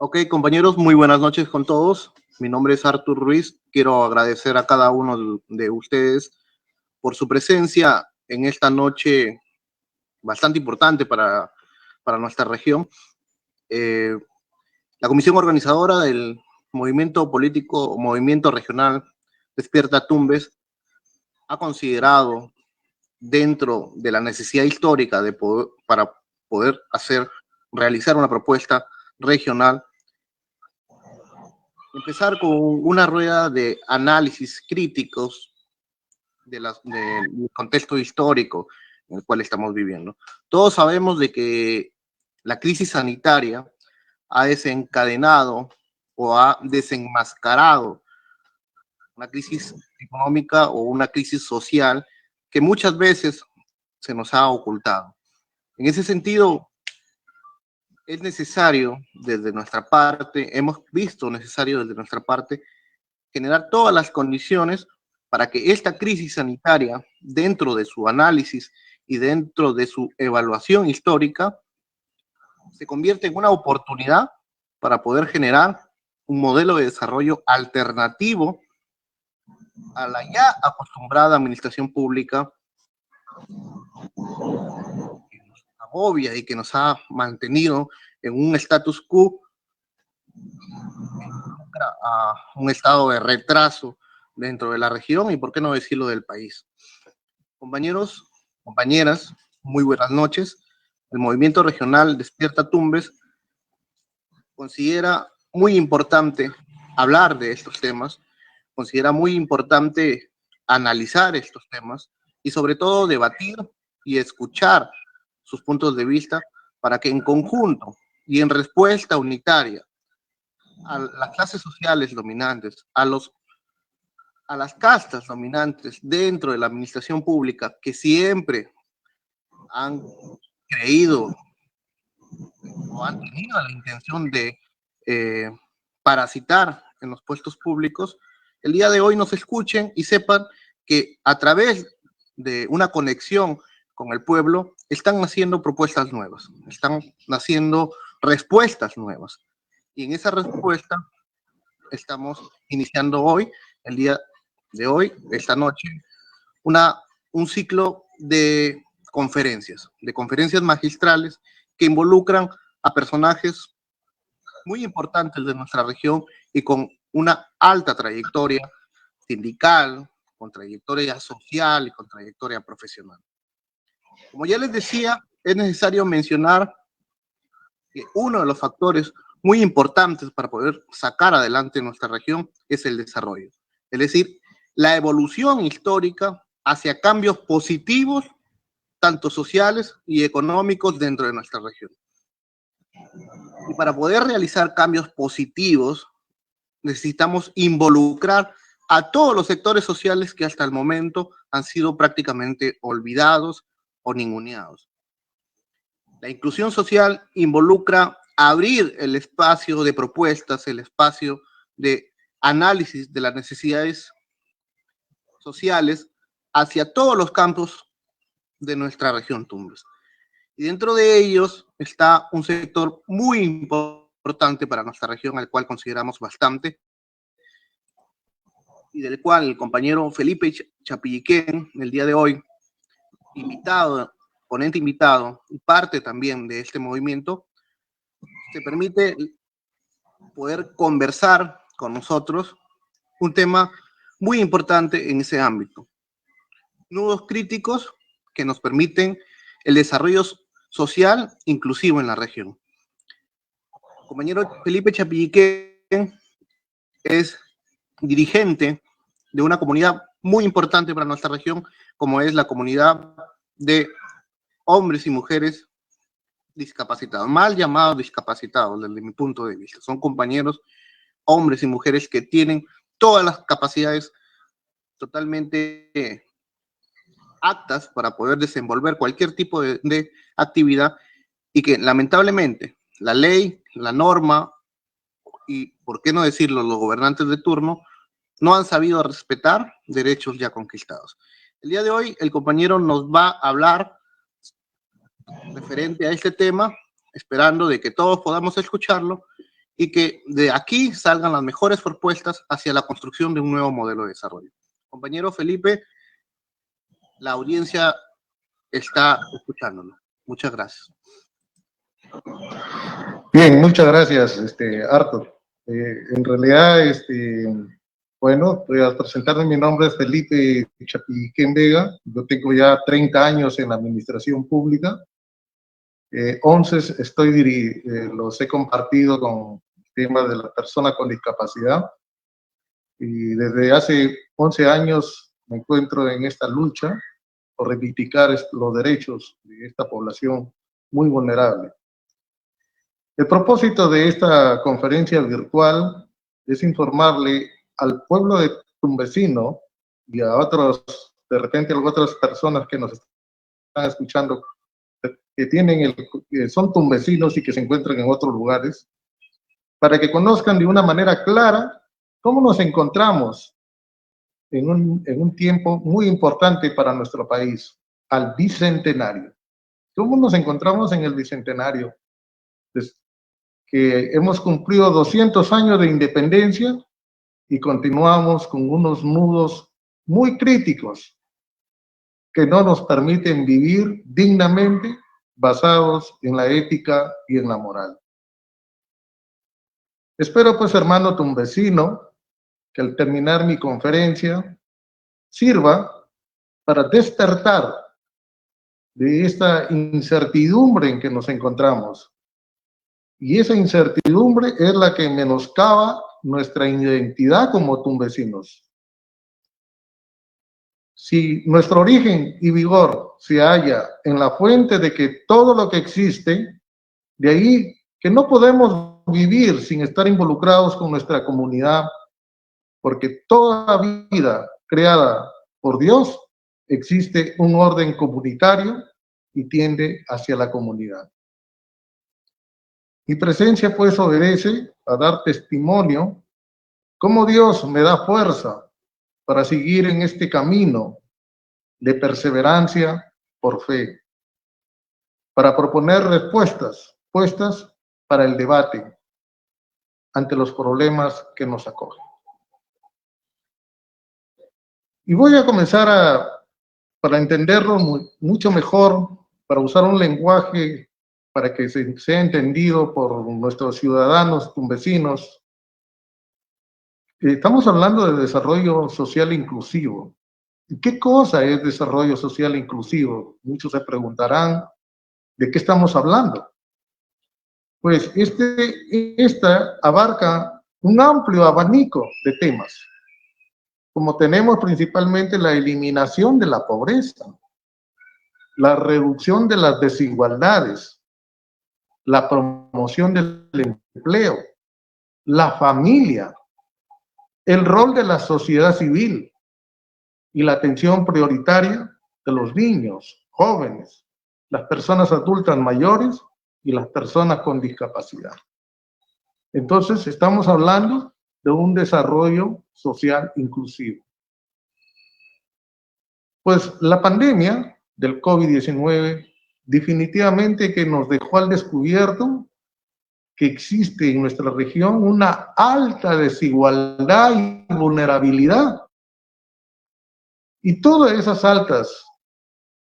Ok, compañeros, muy buenas noches con todos. Mi nombre es Artur Ruiz. Quiero agradecer a cada uno de ustedes por su presencia en esta noche bastante importante para nuestra región. Eh, la comisión organizadora del movimiento político, movimiento regional Despierta Tumbes, ha considerado dentro de la necesidad histórica para poder realizar una propuesta regional, empezar con una rueda de análisis críticos del contexto histórico en el cual estamos viviendo. Todos sabemos de que la crisis sanitaria ha desencadenado o ha desenmascarado una crisis económica o una crisis social que muchas veces se nos ha ocultado. En ese sentido, es necesario desde nuestra parte, hemos visto necesario desde nuestra parte, generar todas las condiciones para que esta crisis sanitaria, dentro de su análisis y dentro de su evaluación histórica, se convierta en una oportunidad para poder generar un modelo de desarrollo alternativo a la ya acostumbrada administración pública que nos agobia y que nos ha mantenido en un status quo, a un estado de retraso dentro de la región y por qué no decirlo del país. Compañeros, compañeras, muy buenas noches. El movimiento regional Despierta Tumbes considera muy importante hablar de estos temas, considera muy importante analizar estos temas y sobre todo debatir y escuchar sus puntos de vista para que en conjunto y en respuesta unitaria a las clases sociales dominantes, a las castas dominantes dentro de la administración pública que siempre han creído o han tenido la intención de eh, parasitar en los puestos públicos, el día de hoy nos escuchen y sepan que a través de una conexión con el pueblo están naciendo propuestas nuevas, están naciendo respuestas nuevas. Y en esa respuesta estamos iniciando hoy, el día de hoy, esta noche, un ciclo de conferencias magistrales que involucran a personajes muy importantes de nuestra región y con una alta trayectoria sindical, con trayectoria social y con trayectoria profesional. Como ya les decía, es necesario mencionar que uno de los factores muy importantes para poder sacar adelante nuestra región es el desarrollo. Es decir, la evolución histórica hacia cambios positivos, tanto sociales y económicos dentro de nuestra región. Y para poder realizar cambios positivos, necesitamos involucrar a todos los sectores sociales que hasta el momento han sido prácticamente olvidados o ninguneados. La inclusión social involucra abrir el espacio de propuestas, el espacio de análisis de las necesidades sociales hacia todos los campos de nuestra región Tumbes. Y dentro de ellos está un sector muy importante para nuestra región, al cual consideramos bastante, y del cual el compañero Felipe Chapilliquén, el día de hoy, ponente invitado y parte también de este movimiento, se permite poder conversar con nosotros un tema muy importante en ese ámbito. Nudos críticos que nos permiten el desarrollo social inclusivo en la región. El compañero Felipe Chapilliquén es dirigente de una comunidad muy importante para nuestra región, como es la comunidad de hombres y mujeres discapacitados, mal llamados discapacitados desde mi punto de vista. Son compañeros, hombres y mujeres que tienen todas las capacidades totalmente aptas para poder desenvolver cualquier tipo de actividad y que lamentablemente la ley, la norma y, por qué no decirlo, los gobernantes de turno no han sabido respetar derechos ya conquistados. El día de hoy el compañero nos va a hablar referente a este tema, esperando de que todos podamos escucharlo y que de aquí salgan las mejores propuestas hacia la construcción de un nuevo modelo de desarrollo. Compañero Felipe, la audiencia está escuchándolo. Muchas gracias. Bien, muchas gracias, Arthur. En realidad, bueno, voy a presentarme. Mi nombre es Felipe Chapiquén Vega. Yo tengo ya 30 años en la administración pública. 11 los he compartido con el tema de la persona con discapacidad. Y desde hace 11 años me encuentro en esta lucha por reivindicar los derechos de esta población muy vulnerable. El propósito de esta conferencia virtual es informarle al pueblo de Tumbesino y a otros, de repente a otras personas que nos están escuchando, que son tumbesinos y que se encuentran en otros lugares, para que conozcan de una manera clara cómo nos encontramos en un tiempo muy importante para nuestro país, al bicentenario. ¿Cómo nos encontramos en el bicentenario? Que hemos cumplido 200 años de independencia y continuamos con unos nudos muy críticos que no nos permiten vivir dignamente basados en la ética y en la moral. Espero, pues, hermano tumbesino, que al terminar mi conferencia sirva para despertar de esta incertidumbre en que nos encontramos. Y esa incertidumbre es la que menoscaba nuestra identidad como tumbesinos. Si nuestro origen y vigor se halla en la fuente de que todo lo que existe, de ahí que no podemos vivir sin estar involucrados con nuestra comunidad, porque toda vida creada por Dios existe un orden comunitario y tiende hacia la comunidad. Mi presencia, pues, obedece a dar testimonio cómo Dios me da fuerza para seguir en este camino de perseverancia por fe, para proponer respuestas para el debate ante los problemas que nos acogen. Y voy a comenzar para entenderlo mucho mejor, para usar un lenguaje para que sea entendido por nuestros ciudadanos tumbesinos. Estamos hablando de desarrollo social inclusivo. ¿Qué cosa es desarrollo social inclusivo? Muchos se preguntarán, ¿de qué estamos hablando? Pues esta abarca un amplio abanico de temas, como tenemos principalmente la eliminación de la pobreza, la reducción de las desigualdades, la promoción del empleo, la familia, el rol de la sociedad civil y la atención prioritaria de los niños, jóvenes, las personas adultas mayores y las personas con discapacidad. Entonces, estamos hablando de un desarrollo social inclusivo. Pues la pandemia del COVID-19 definitivamente que nos dejó al descubierto que existe en nuestra región una alta desigualdad y vulnerabilidad. Y todas esas altas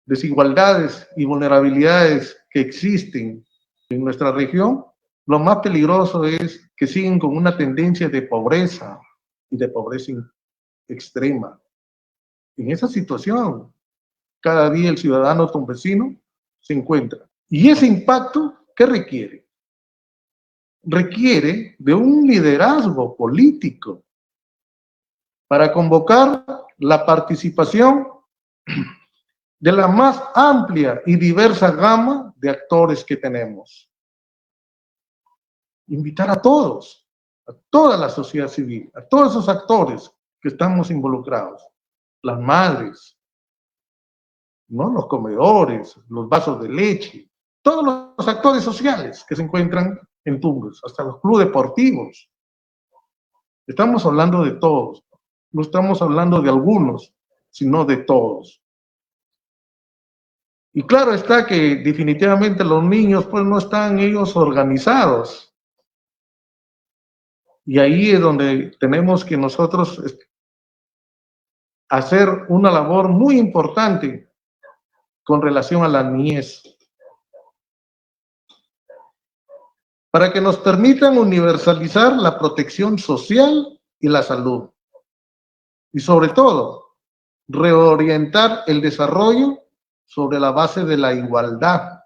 desigualdades y vulnerabilidades que existen en nuestra región, lo más peligroso es que siguen con una tendencia de pobreza y de pobreza extrema. En esa situación, cada día el ciudadano tumbesino se encuentra. ¿Y ese impacto qué requiere? Requiere de un liderazgo político para convocar la participación de la más amplia y diversa gama de actores que tenemos. Invitar a todos, a toda la sociedad civil, a todos esos actores que estamos involucrados, las madres, ¿no? Los comedores, los vasos de leche, todos los actores sociales que se encuentran en Tumbes, hasta los clubes deportivos. Estamos hablando de todos, no estamos hablando de algunos, sino de todos. Y claro está que definitivamente los niños pues no están ellos organizados. Y ahí es donde tenemos que nosotros hacer una labor muy importante con relación a la niñez, para que nos permitan universalizar la protección social y la salud. Y sobre todo, reorientar el desarrollo sobre la base de la igualdad,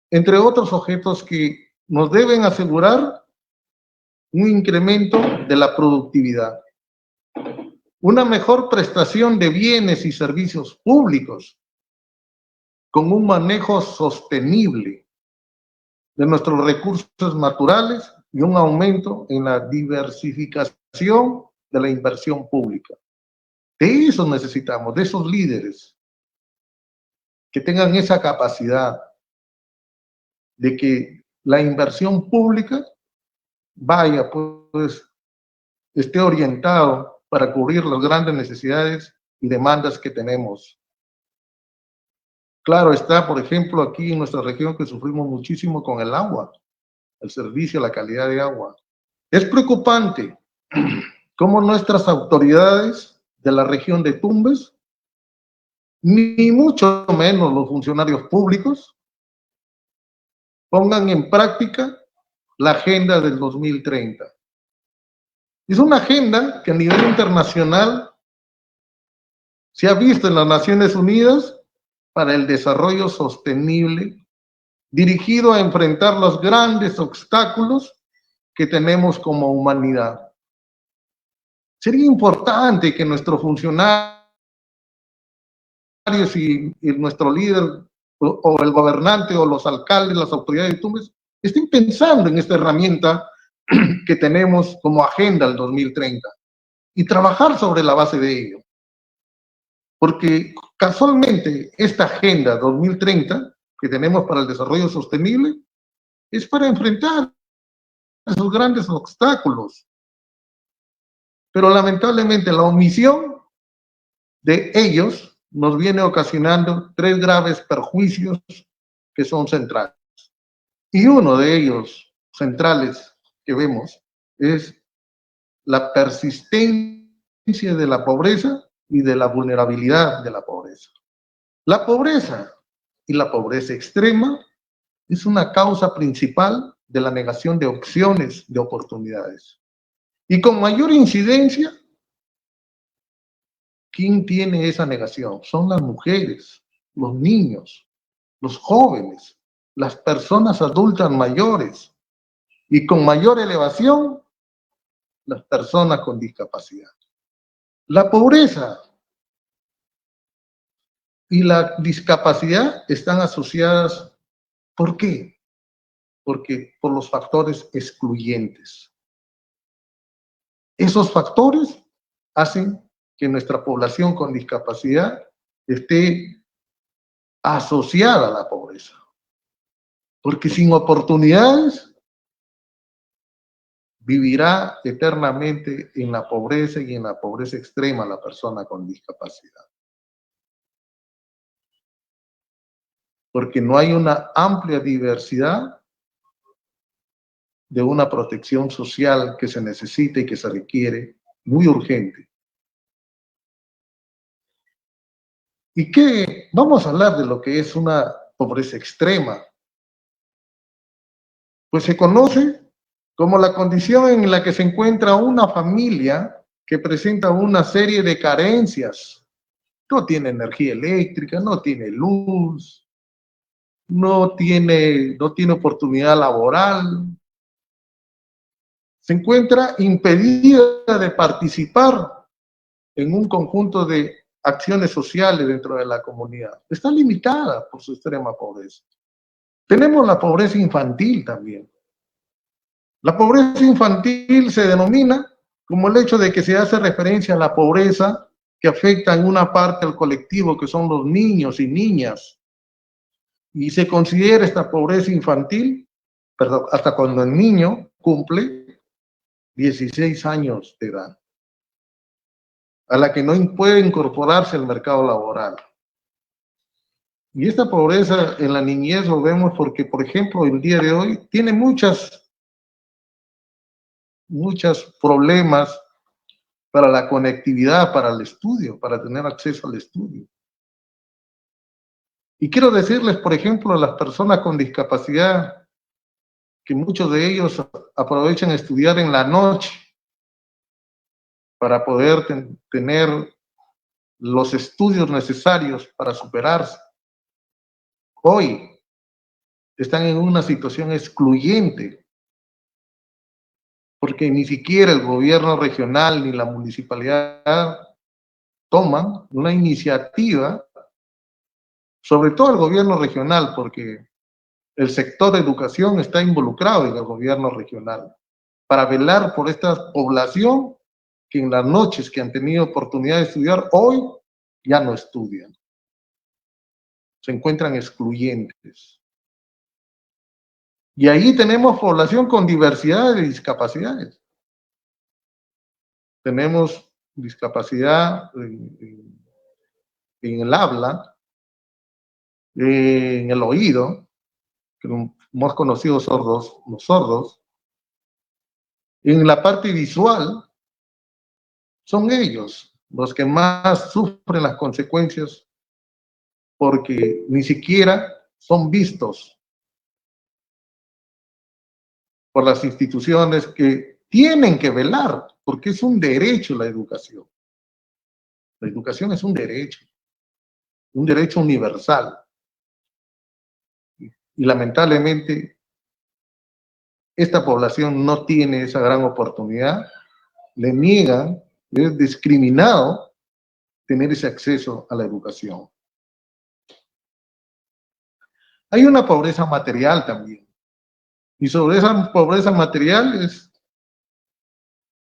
entre otros objetos que nos deben asegurar un incremento de la productividad, una mejor prestación de bienes y servicios públicos, con un manejo sostenible de nuestros recursos naturales y un aumento en la diversificación de la inversión pública. De eso necesitamos, de esos líderes que tengan esa capacidad de que la inversión pública vaya, pues, esté orientado para cubrir las grandes necesidades y demandas que tenemos. Claro está, por ejemplo, aquí en nuestra región que sufrimos muchísimo con el agua, el servicio, la calidad de agua. Es preocupante cómo nuestras autoridades de la región de Tumbes, ni mucho menos los funcionarios públicos, pongan en práctica la Agenda del 2030. Es una agenda que a nivel internacional se ha visto en las Naciones Unidas para el desarrollo sostenible, dirigido a enfrentar los grandes obstáculos que tenemos como humanidad. Sería importante que nuestros funcionarios y nuestro líder o el gobernante o los alcaldes, las autoridades de Tumbes, estén pensando en esta herramienta que tenemos como Agenda al 2030 y trabajar sobre la base de ello. Porque casualmente esta Agenda 2030 que tenemos para el desarrollo sostenible es para enfrentar esos grandes obstáculos. Pero lamentablemente la omisión de ellos nos viene ocasionando 3 graves perjuicios que son centrales. Y uno de ellos centrales que vemos es la persistencia de la pobreza y de la vulnerabilidad de la pobreza. La pobreza y la pobreza extrema es una causa principal de la negación de opciones, de oportunidades. Y con mayor incidencia, ¿quién tiene esa negación? Son las mujeres, los niños, los jóvenes, las personas adultas mayores y con mayor elevación, las personas con discapacidad. La pobreza y la discapacidad están asociadas, ¿por qué? Porque por los factores excluyentes. Esos factores hacen que nuestra población con discapacidad esté asociada a la pobreza. Porque sin oportunidades vivirá eternamente en la pobreza y en la pobreza extrema la persona con discapacidad. Porque no hay una amplia diversidad de una protección social que se necesita y que se requiere muy urgente. ¿Y qué? Vamos a hablar de lo que es una pobreza extrema. Pues se conoce como la condición en la que se encuentra una familia que presenta una serie de carencias. No tiene energía eléctrica, no tiene luz, no tiene oportunidad laboral. Se encuentra impedida de participar en un conjunto de acciones sociales dentro de la comunidad. Está limitada por su extrema pobreza. Tenemos la pobreza infantil también. La pobreza infantil se denomina como el hecho de que se hace referencia a la pobreza que afecta en una parte al colectivo, que son los niños y niñas. Y se considera esta pobreza infantil, perdón, hasta cuando el niño cumple 16 años de edad, a la que no puede incorporarse al mercado laboral. Y esta pobreza en la niñez lo vemos porque, por ejemplo, el día de hoy tiene muchas muchos problemas para la conectividad, para el estudio, para tener acceso al estudio. Y quiero decirles, por ejemplo, a las personas con discapacidad, que muchos de ellos aprovechan estudiar en la noche para poder tener los estudios necesarios para superarse. Hoy están en una situación excluyente, porque ni siquiera el gobierno regional ni la municipalidad toman una iniciativa, sobre todo el gobierno regional, porque el sector de educación está involucrado en el gobierno regional, para velar por esta población que en las noches que han tenido oportunidad de estudiar, hoy ya no estudian. Se encuentran excluyentes. Y ahí tenemos población con diversidad de discapacidades. Tenemos discapacidad en el habla, en el oído, que hemos conocido sordos, los sordos. En la parte visual, son ellos los que más sufren las consecuencias, porque ni siquiera son vistos por las instituciones que tienen que velar, porque es un derecho la educación. La educación es un derecho universal. Y lamentablemente, esta población no tiene esa gran oportunidad, le niegan, es discriminado tener ese acceso a la educación. Hay una pobreza material también. Y sobre esa pobreza material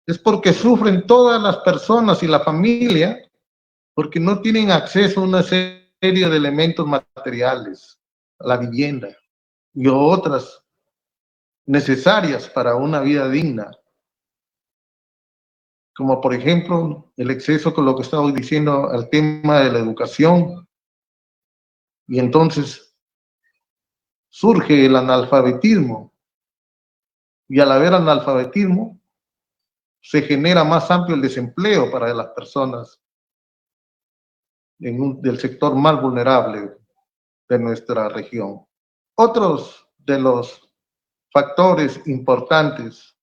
es porque sufren todas las personas y la familia, porque no tienen acceso a una serie de elementos materiales, a la vivienda y otras necesarias para una vida digna. Como por ejemplo el exceso con lo que estaba diciendo al tema de la educación. Y entonces surge el analfabetismo. Y al haber analfabetismo, se genera más amplio el desempleo para las personas del sector más vulnerable de nuestra región. Otros de los factores importantes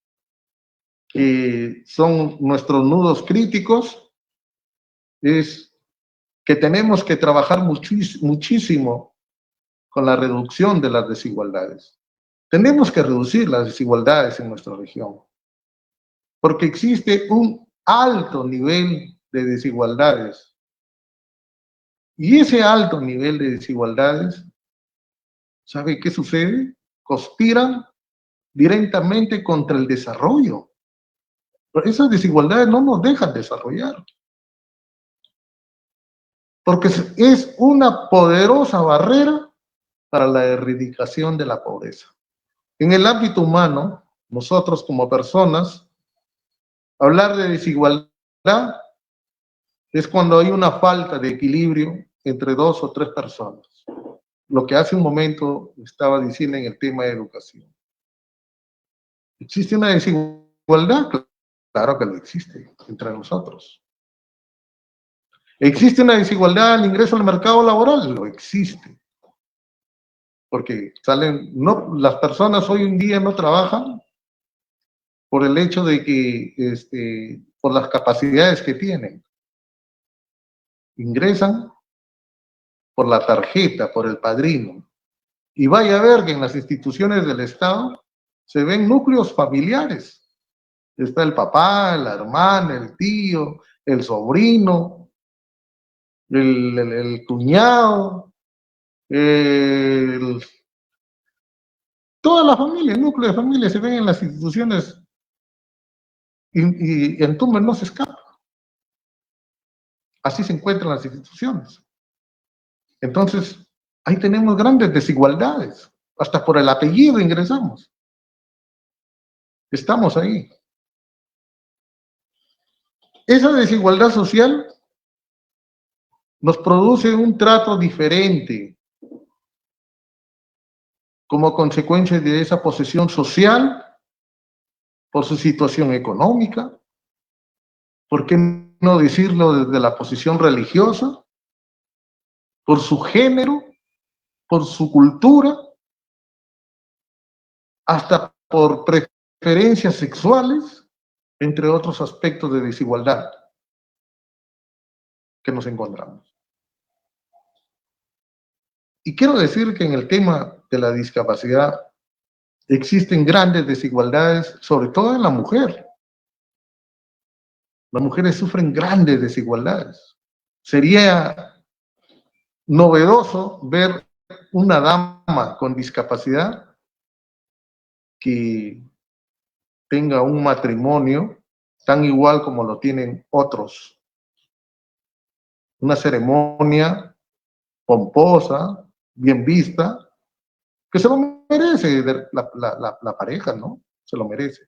que son nuestros nudos críticos es que tenemos que trabajar muchísimo con la reducción de las desigualdades. Tenemos que reducir las desigualdades en nuestra región, porque existe un alto nivel de desigualdades. Y ese alto nivel de desigualdades, ¿sabe qué sucede? Conspiran directamente contra el desarrollo. Pero esas desigualdades no nos dejan desarrollar, porque es una poderosa barrera para la erradicación de la pobreza. En el ámbito humano, nosotros como personas, hablar de desigualdad es cuando hay una falta de equilibrio entre dos o tres personas. Lo que hace un momento estaba diciendo en el tema de educación. ¿Existe una desigualdad? Claro que lo existe entre nosotros. ¿Existe una desigualdad al ingreso al mercado laboral? Lo existe. Porque las personas hoy en día no trabajan por el hecho de que, por las capacidades que tienen. Ingresan por la tarjeta, por el padrino. Y vaya a ver que en las instituciones del Estado se ven núcleos familiares. Está el papá, la hermana, el tío, el sobrino, el cuñado, toda la familia, el núcleo de familia se ven en las instituciones y en Tumbes no se escapa. Así se encuentran las instituciones. Entonces, ahí tenemos grandes desigualdades. Hasta por el apellido ingresamos. Estamos ahí. Esa desigualdad social nos produce un trato diferente como consecuencia de esa posesión social por su situación económica, ¿por qué no decirlo desde la posición religiosa? Por su género, por su cultura, hasta por preferencias sexuales, entre otros aspectos de desigualdad que nos encontramos. Y quiero decir que en el tema de la discapacidad existen grandes desigualdades, sobre todo en la mujer. Las mujeres sufren grandes desigualdades. Sería novedoso ver una dama con discapacidad que tenga un matrimonio tan igual como lo tienen otros. Una ceremonia pomposa, bien vista, que se lo merece la pareja, ¿no? Se lo merece.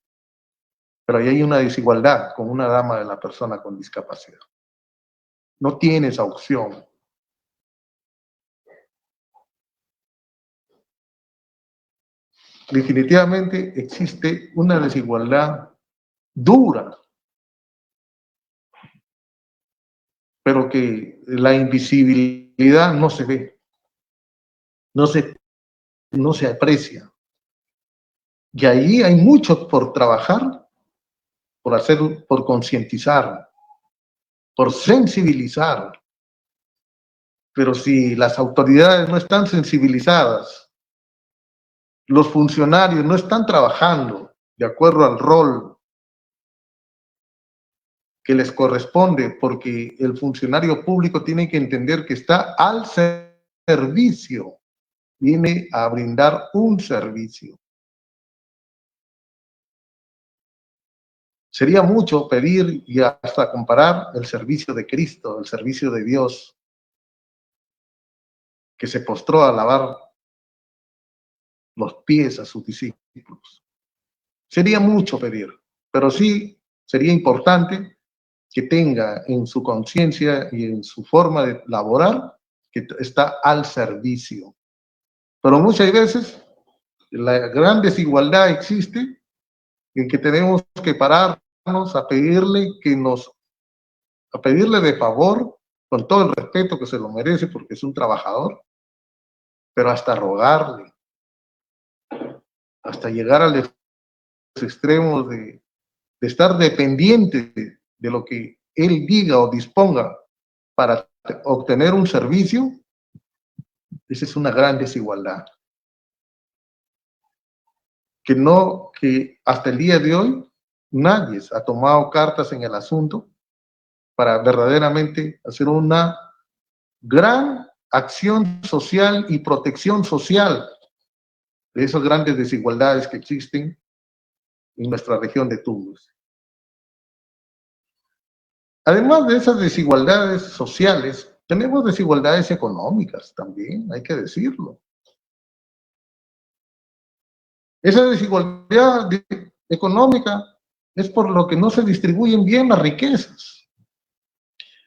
Pero ahí hay una desigualdad con una dama de la persona con discapacidad. No tiene esa opción. Definitivamente existe una desigualdad dura, pero que la invisibilidad no se ve, no se aprecia. Y ahí hay mucho por trabajar, por hacer, por concientizar, por sensibilizar. Pero si las autoridades no están sensibilizadas, los funcionarios no están trabajando de acuerdo al rol que les corresponde, porque el funcionario público tiene que entender que está al servicio, viene a brindar un servicio. Sería mucho pedir y hasta comparar el servicio de Cristo, el servicio de Dios, que se postró a lavar los pies a sus discípulos. Sería mucho pedir, pero sí sería importante que tenga en su conciencia y en su forma de laborar que está al servicio. Pero muchas veces la gran desigualdad existe en que tenemos que pararnos a pedirle a pedirle de favor, con todo el respeto que se lo merece porque es un trabajador, pero hasta rogarle, hasta llegar a los extremos de estar dependiente de lo que él diga o disponga para obtener un servicio. Esa es una gran desigualdad. Que hasta el día de hoy nadie ha tomado cartas en el asunto para verdaderamente hacer una gran acción social y protección social de esas grandes desigualdades que existen en nuestra región de Tumbes. Además de esas desigualdades sociales, tenemos desigualdades económicas también, hay que decirlo. Esa desigualdad económica es por lo que no se distribuyen bien las riquezas.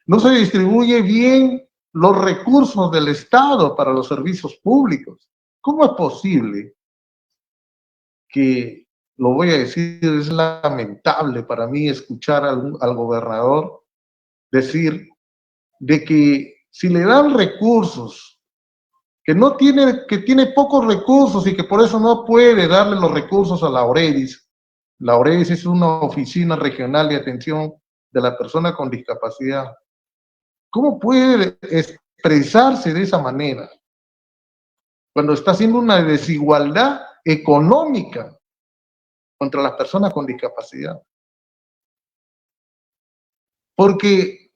No se distribuye bien los recursos del Estado para los servicios públicos. ¿Cómo es posible que, lo voy a decir, es lamentable para mí escuchar al gobernador decir de que si le dan recursos, que tiene pocos recursos y que por eso no puede darle los recursos a la OREDIS? La OREDIS es una oficina regional de atención de la persona con discapacidad. ¿Cómo puede expresarse de esa manera cuando está haciendo una desigualdad económica contra las personas con discapacidad? Porque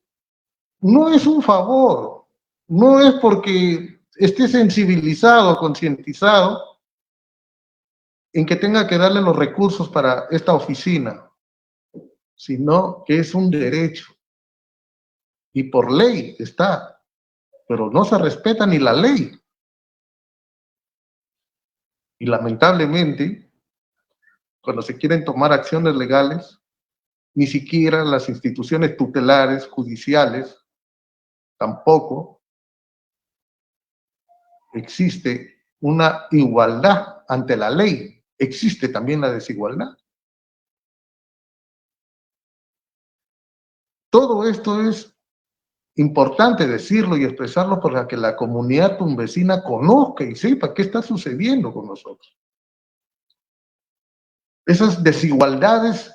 no es un favor, no es porque esté sensibilizado, concientizado en que tenga que darle los recursos para esta oficina, sino que es un derecho. Y por ley está, pero no se respeta ni la ley. Y lamentablemente, cuando se quieren tomar acciones legales, ni siquiera las instituciones tutelares, judiciales, tampoco existe una igualdad ante la ley. Existe también la desigualdad. Todo esto es importante decirlo y expresarlo para que la comunidad tumbesina conozca y sepa qué está sucediendo con nosotros. Esas desigualdades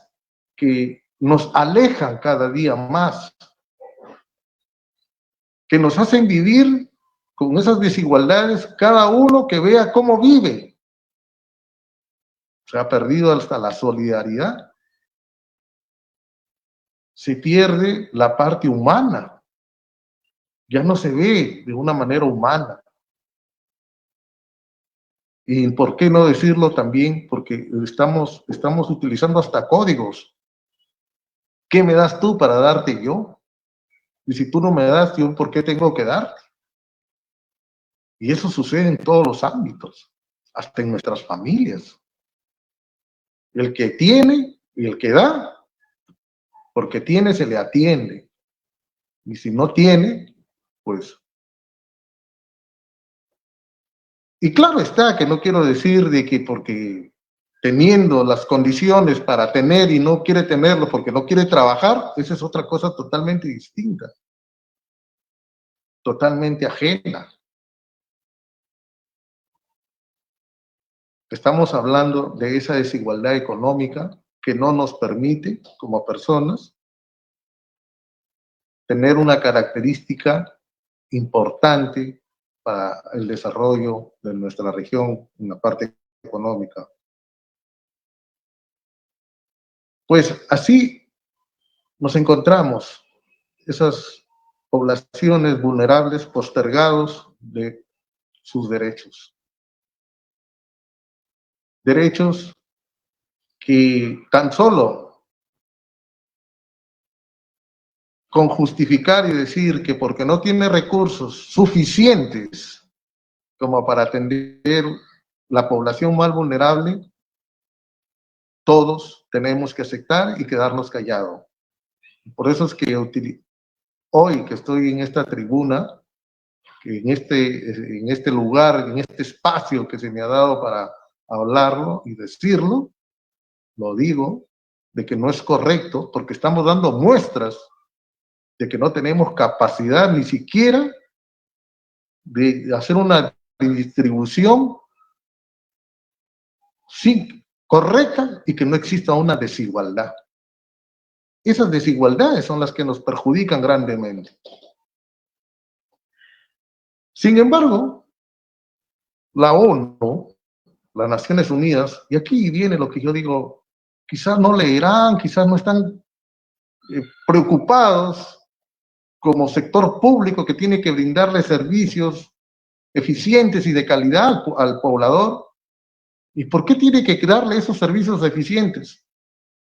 que nos alejan cada día más, que nos hacen vivir con esas desigualdades, cada uno que vea cómo vive. Se ha perdido hasta la solidaridad. Se pierde la parte humana. Ya no se ve de una manera humana. Y por qué no decirlo también, porque estamos utilizando hasta códigos. ¿Qué me das tú para darte yo? Y si tú no me das, yo ¿por qué tengo que darte? Y eso sucede en todos los ámbitos, hasta en nuestras familias. El que tiene y el que da, porque tiene se le atiende. Y si no tiene, pues... Y claro está que no quiero decir de que porque teniendo las condiciones para tener y no quiere tenerlo porque no quiere trabajar, esa es otra cosa totalmente distinta, totalmente ajena. Estamos hablando de esa desigualdad económica que no nos permite, como personas, tener una característica importante para el desarrollo de nuestra región en la parte económica. Pues así nos encontramos, esas poblaciones vulnerables, postergados de sus derechos. Derechos que tan solo con justificar y decir que porque no tiene recursos suficientes como para atender la población más vulnerable, todos tenemos que aceptar y quedarnos callados. Por eso es que hoy que estoy en esta tribuna, en este lugar, en este espacio que se me ha dado para hablarlo y decirlo, lo digo, de que no es correcto, porque estamos dando muestras de que no tenemos capacidad ni siquiera de hacer una distribución correcta y que no exista una desigualdad. Esas desigualdades son las que nos perjudican grandemente. Sin embargo, la ONU, las Naciones Unidas, y aquí viene lo que yo digo, quizás no leerán, quizás no están preocupados como sector público que tiene que brindarle servicios eficientes y de calidad al poblador. ¿Y por qué tiene que darle esos servicios eficientes?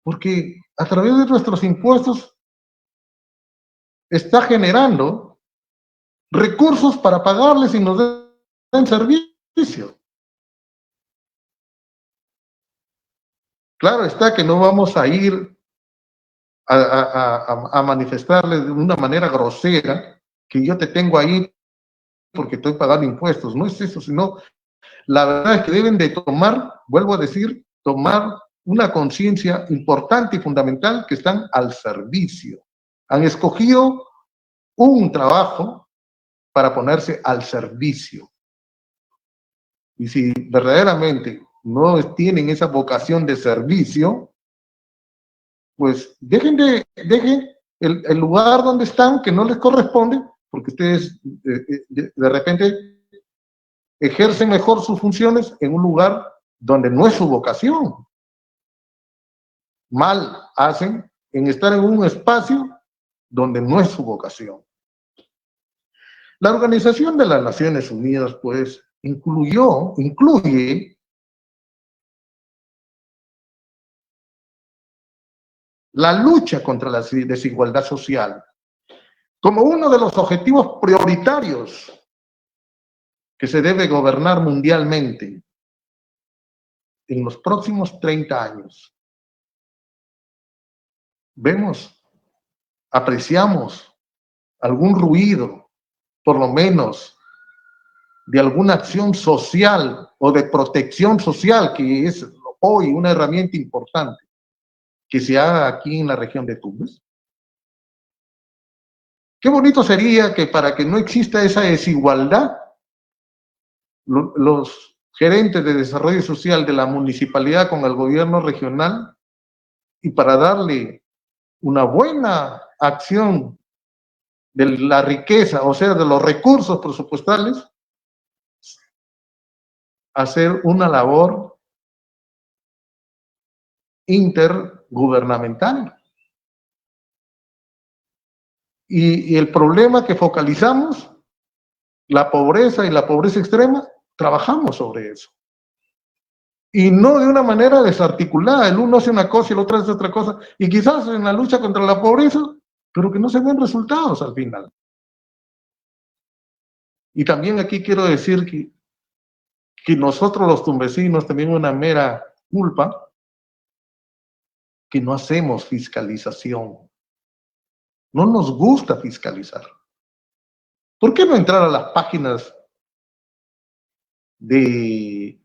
Porque a través de nuestros impuestos está generando recursos para pagarles y nos den servicio. Claro está que no vamos a ir a manifestarles de una manera grosera que yo te tengo ahí porque estoy pagando impuestos. No es eso, sino la verdad es que deben de tomar, vuelvo a decir, tomar una conciencia importante y fundamental que están al servicio. Han escogido un trabajo para ponerse al servicio. Y si verdaderamente no tienen esa vocación de servicio, pues dejen el lugar donde están, que no les corresponde, porque ustedes de repente ejercen mejor sus funciones en un lugar donde no es su vocación. Mal hacen en estar en un espacio donde no es su vocación. La Organización de las Naciones Unidas, pues, incluye la lucha contra la desigualdad social como uno de los objetivos prioritarios que se debe gobernar mundialmente en los próximos 30 años. Vemos, apreciamos algún ruido, por lo menos, de alguna acción social o de protección social, que es hoy una herramienta importante que se haga aquí en la región de Tumbes. Qué bonito sería que para que no exista esa desigualdad, los gerentes de desarrollo social de la municipalidad con el gobierno regional, y para darle una buena acción de la riqueza, o sea, de los recursos presupuestales, hacer una labor intergubernamental. Y el problema que focalizamos, la pobreza y la pobreza extrema, trabajamos sobre eso. Y no de una manera desarticulada, el uno hace una cosa y el otro hace otra cosa, y quizás en la lucha contra la pobreza, pero que no se ven resultados al final. Y también aquí quiero decir que nosotros los tumbesinos tenemos una mera culpa, que no hacemos fiscalización. No nos gusta fiscalizar. ¿Por qué no entrar a las páginas de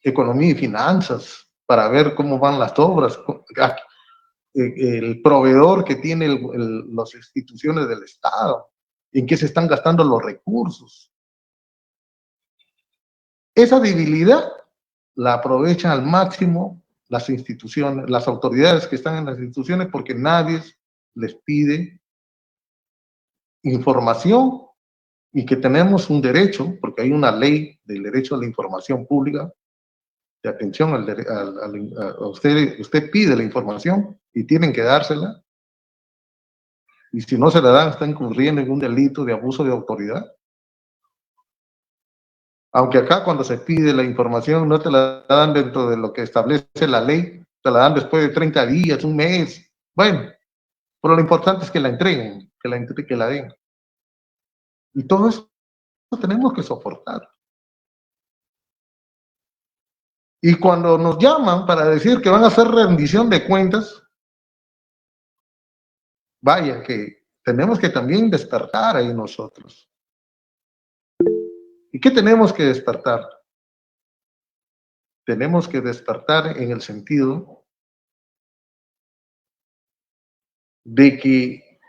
economía y finanzas para ver cómo van las obras? El proveedor que tiene las instituciones del Estado, en qué se están gastando los recursos. Esa debilidad la aprovechan al máximo las instituciones, las autoridades que están en las instituciones, porque nadie les pide información, y que tenemos un derecho, porque hay una ley del derecho a la información pública, de atención usted pide la información y tienen que dársela, y si no se la dan, están incurriendo en un delito de abuso de autoridad. Aunque acá cuando se pide la información no te la dan dentro de lo que establece la ley, te la dan después de 30 días, un mes. Bueno, pero lo importante es que la entreguen, que la den. Y todo eso tenemos que soportar. Y cuando nos llaman para decir que van a hacer rendición de cuentas, vaya que tenemos que también despertar ahí nosotros. ¿Y qué tenemos que despertar? Tenemos que despertar en el sentido de que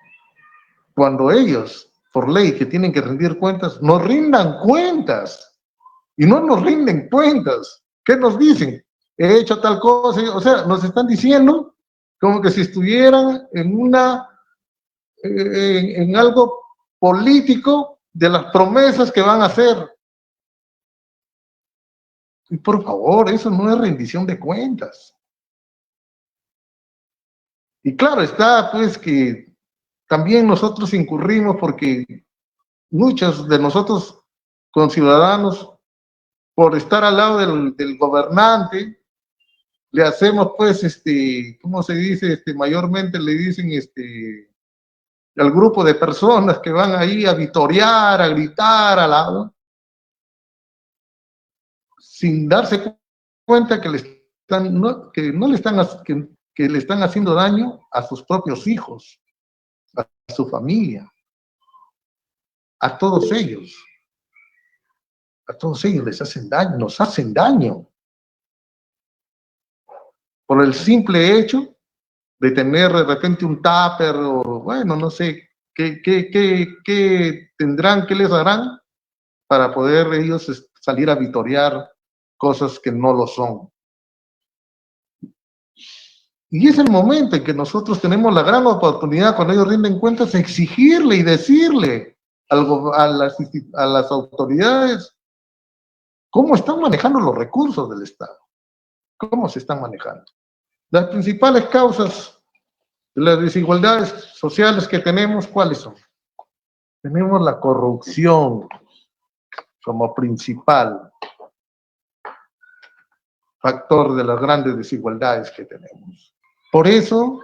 cuando ellos, por ley, que tienen que rendir cuentas, nos rindan cuentas. Y no nos rinden cuentas. ¿Qué nos dicen? He hecho tal cosa. O sea, nos están diciendo como que si estuvieran en algo político de las promesas que van a hacer. Y por favor, eso no es rendición de cuentas. Y claro está, pues, que también nosotros incurrimos porque muchos de nosotros, conciudadanos, por estar al lado del gobernante, le hacemos, pues, ¿cómo se dice? Mayormente le dicen, al grupo de personas que van ahí a vitorear, a gritar al lado, sin darse cuenta que le están haciendo daño a sus propios hijos, a su familia, a todos ellos. A todos ellos les hacen daño, nos hacen daño. Por el simple hecho de tener de repente un tupper, o bueno, no sé, ¿qué tendrán, qué les harán para poder ellos salir a vitorear cosas que no lo son? Y es el momento en que nosotros tenemos la gran oportunidad, cuando ellos rinden cuentas, de exigirle y decirle a las autoridades cómo están manejando los recursos del Estado, cómo se están manejando. Las principales causas de las desigualdades sociales que tenemos, ¿cuáles son? Tenemos la corrupción como principal factor de las grandes desigualdades que tenemos. Por eso,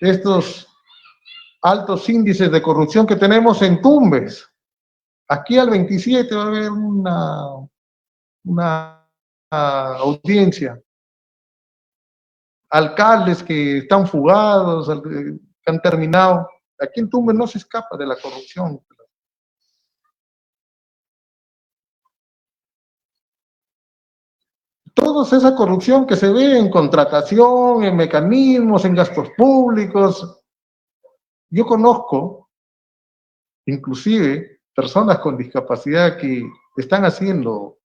estos altos índices de corrupción que tenemos en Tumbes, aquí al 27 va a haber una audiencia. Alcaldes que están fugados, que han terminado. Aquí en Tumbes no se escapa de la corrupción. Toda esa corrupción que se ve en contratación, en mecanismos, en gastos públicos. Yo conozco inclusive personas con discapacidad que están haciendo,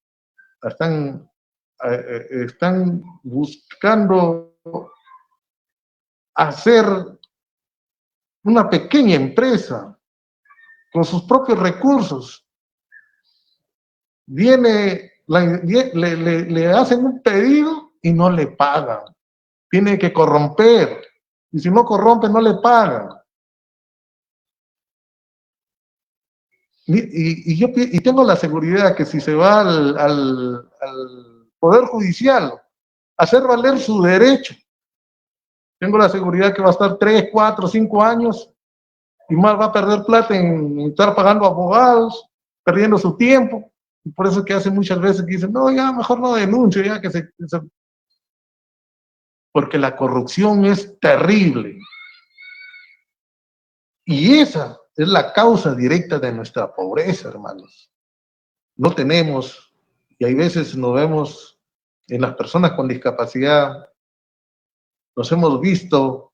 están buscando hacer una pequeña empresa con sus propios recursos. Le hacen un pedido y no le pagan. Tiene que corromper. Y si no corrompe, no le pagan. Y tengo la seguridad que si se va al Poder Judicial a hacer valer su derecho, tengo la seguridad que va a estar 3, 4, 5 años y más va a perder plata en estar pagando abogados, perdiendo su tiempo. Y por eso que hace muchas veces que dicen, no, ya mejor no denuncio, ya que se... Porque la corrupción es terrible. Y esa es la causa directa de nuestra pobreza, hermanos. No tenemos, y hay veces nos vemos en las personas con discapacidad, nos hemos visto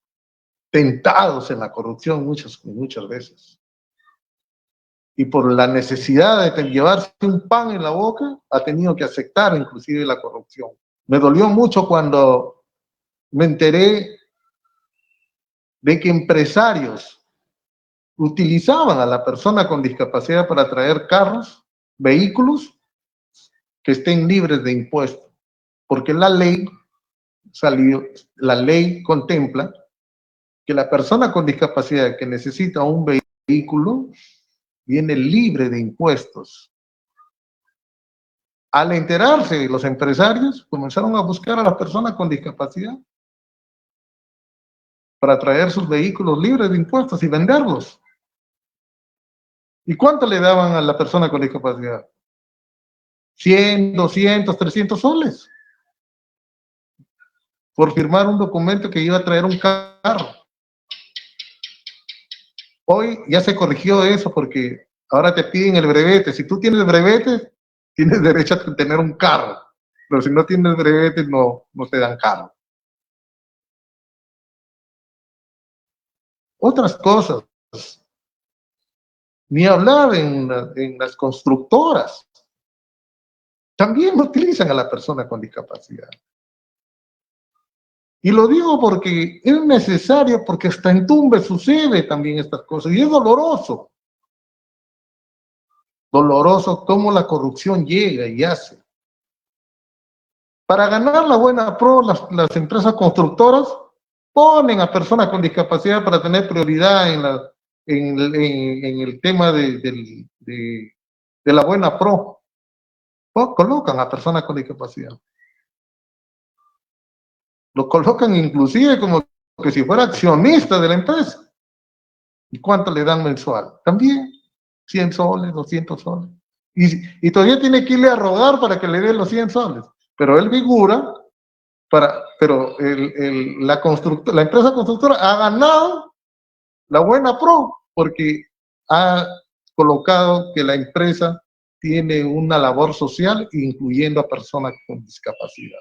tentados en la corrupción muchas veces. Y por la necesidad de llevarse un pan en la boca, ha tenido que aceptar inclusive la corrupción. Me dolió mucho cuando me enteré de que empresarios utilizaban a la persona con discapacidad para traer carros, vehículos que estén libres de impuestos, porque la ley contempla que la persona con discapacidad que necesita un vehículo viene libre de impuestos. Al enterarse, los empresarios comenzaron a buscar a las personas con discapacidad para traer sus vehículos libres de impuestos y venderlos. ¿Y cuánto le daban a la persona con discapacidad? 100, 200, 300 soles por firmar un documento que iba a traer un carro. Hoy ya se corrigió eso porque ahora te piden el brevete. Si tú tienes brevete, tienes derecho a tener un carro. Pero si no tienes brevete, no te dan carro. Otras cosas. Ni hablar en las constructoras. También utilizan a la persona con discapacidad. Y lo digo porque es necesario, porque hasta en Tumbes sucede también estas cosas. Y es doloroso. Doloroso cómo la corrupción llega y hace. Para ganar la buena pro, las empresas constructoras ponen a personas con discapacidad para tener prioridad en el tema de la buena pro. Colocan a personas con discapacidad. Lo colocan inclusive como que si fuera accionista de la empresa. ¿Y cuánto le dan mensual? También 100 soles, 200 soles. Y todavía tiene que irle a rogar para que le den los 100 soles. Pero él figura, pero la empresa constructora ha ganado la buena pro porque ha colocado que la empresa tiene una labor social incluyendo a personas con discapacidad.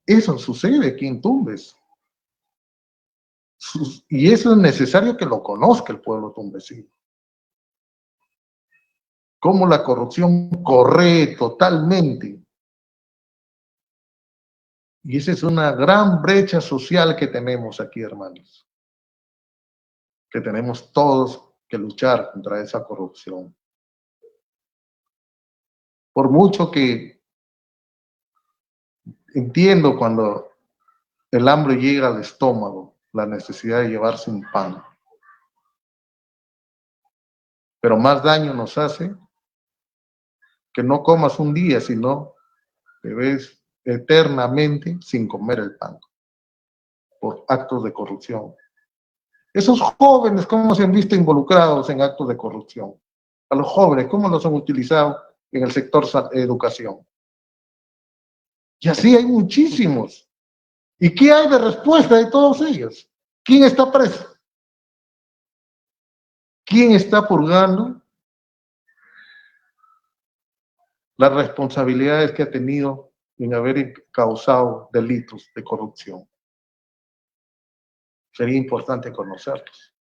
Eso sucede aquí en Tumbes. Y eso es necesario que lo conozca el pueblo tumbesino. Cómo la corrupción corre totalmente. Y esa es una gran brecha social que tenemos aquí, hermanos. Que tenemos todos que luchar contra esa corrupción. Por mucho que entiendo cuando el hambre llega al estómago, la necesidad de llevarse un pan. Pero más daño nos hace que no comas un día, sino te ves eternamente sin comer el pan por actos de corrupción. Esos jóvenes, ¿cómo se han visto involucrados en actos de corrupción? A los jóvenes, ¿cómo los han utilizado en el sector educación? Y así hay muchísimos. ¿Y qué hay de respuesta de todos ellos? ¿Quién está preso? ¿Quién está purgando las responsabilidades que ha tenido en haber causado delitos de corrupción? Sería importante conocerlos.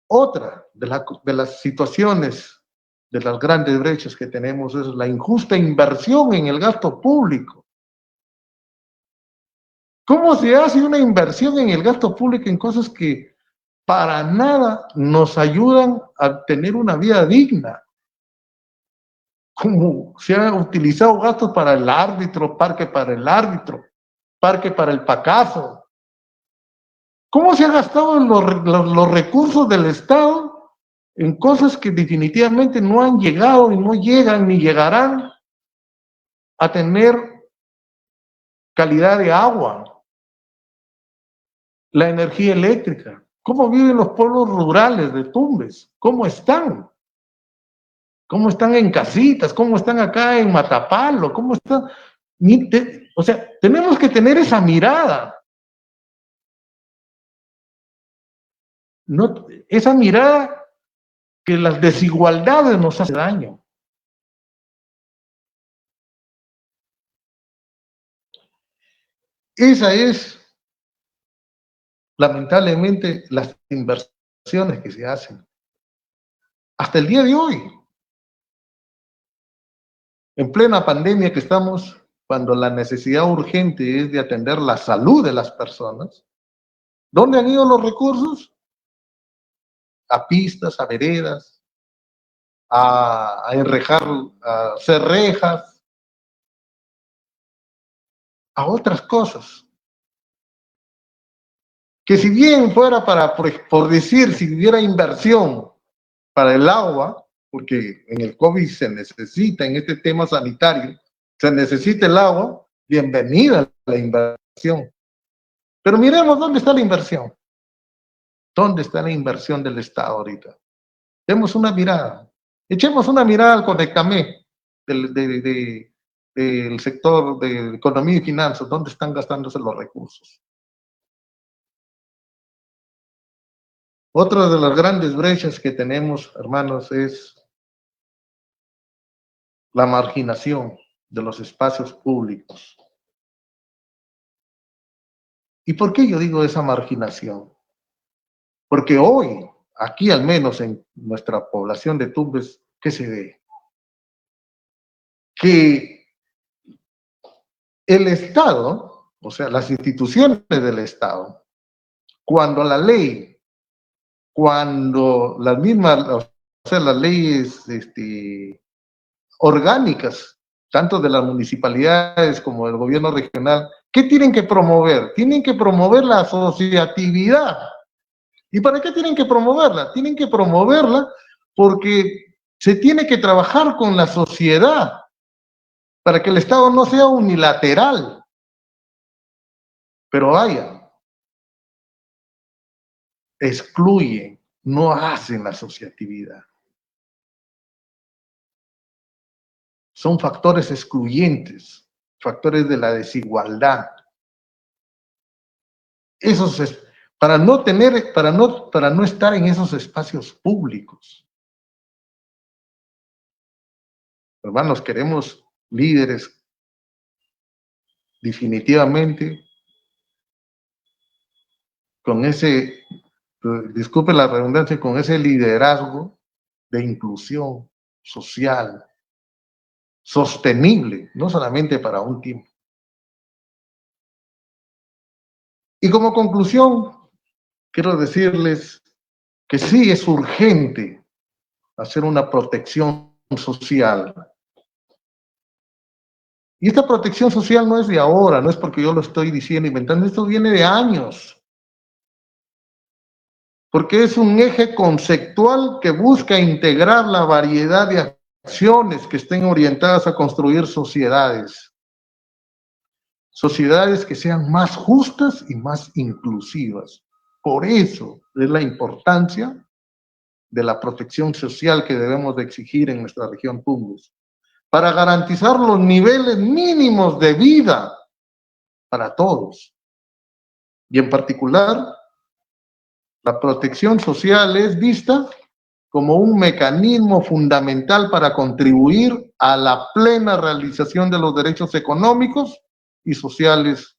Otra de las situaciones, de las grandes brechas que tenemos, es la injusta inversión en el gasto público. ¿Cómo se hace una inversión en el gasto público en cosas que para nada nos ayudan a tener una vida digna? Como se han utilizado gastos para el árbitro, parque para el árbitro, parque para el pacazo. ¿Cómo se han gastado los recursos del Estado en cosas que definitivamente no han llegado y no llegan ni llegarán a tener calidad de agua? La energía eléctrica. ¿Cómo viven los pueblos rurales de Tumbes? ¿Cómo están? ¿Cómo están en casitas? ¿Cómo están acá en Matapalo? ¿Cómo están? O sea, tenemos que tener esa mirada. No, esa mirada que las desigualdades nos hacen daño. Esa es, lamentablemente, las inversiones que se hacen. Hasta el día de hoy, en plena pandemia que estamos, cuando la necesidad urgente es de atender la salud de las personas, ¿dónde han ido los recursos? A pistas, a veredas, a enrejar, a hacer rejas, a otras cosas. Que si bien fuera para, por decir, si hubiera inversión para el agua, porque en el COVID se necesita, en este tema sanitario, se necesita el agua, bienvenida la inversión. Pero miremos dónde está la inversión. ¿Dónde está la inversión del Estado ahorita? Demos una mirada. Echemos una mirada al Conectamé del sector de economía y finanzas. ¿Dónde están gastándose los recursos? Otra de las grandes brechas que tenemos, hermanos, es la marginación de los espacios públicos. ¿Y por qué yo digo esa marginación? Porque hoy, aquí al menos en nuestra población de Tumbes, ¿qué se ve? Que el Estado, o sea, las instituciones del Estado, cuando la ley, cuando las mismas, o sea, las leyes orgánicas, tanto de las municipalidades como del gobierno regional, ¿qué tienen que promover? Tienen que promover la asociatividad. ¿Y para qué tienen que promoverla? Tienen que promoverla porque se tiene que trabajar con la sociedad para que el Estado no sea unilateral. Pero vaya, excluyen, no hacen la asociatividad. Son factores excluyentes, factores de la desigualdad. Esos es para no estar en esos espacios públicos. Hermanos, queremos líderes definitivamente con ese, disculpe la redundancia, con ese liderazgo de inclusión social, sostenible, no solamente para un tiempo. Y como conclusión, quiero decirles que sí es urgente hacer una protección social. Y esta protección social no es de ahora, no es porque yo lo estoy diciendo, inventando, esto viene de años. Porque es un eje conceptual que busca integrar la variedad de acciones que estén orientadas a construir sociedades. Sociedades que sean más justas y más inclusivas. Por eso es la importancia de la protección social que debemos de exigir en nuestra región Tumbes, para garantizar los niveles mínimos de vida para todos. Y en particular, la protección social es vista como un mecanismo fundamental para contribuir a la plena realización de los derechos económicos y sociales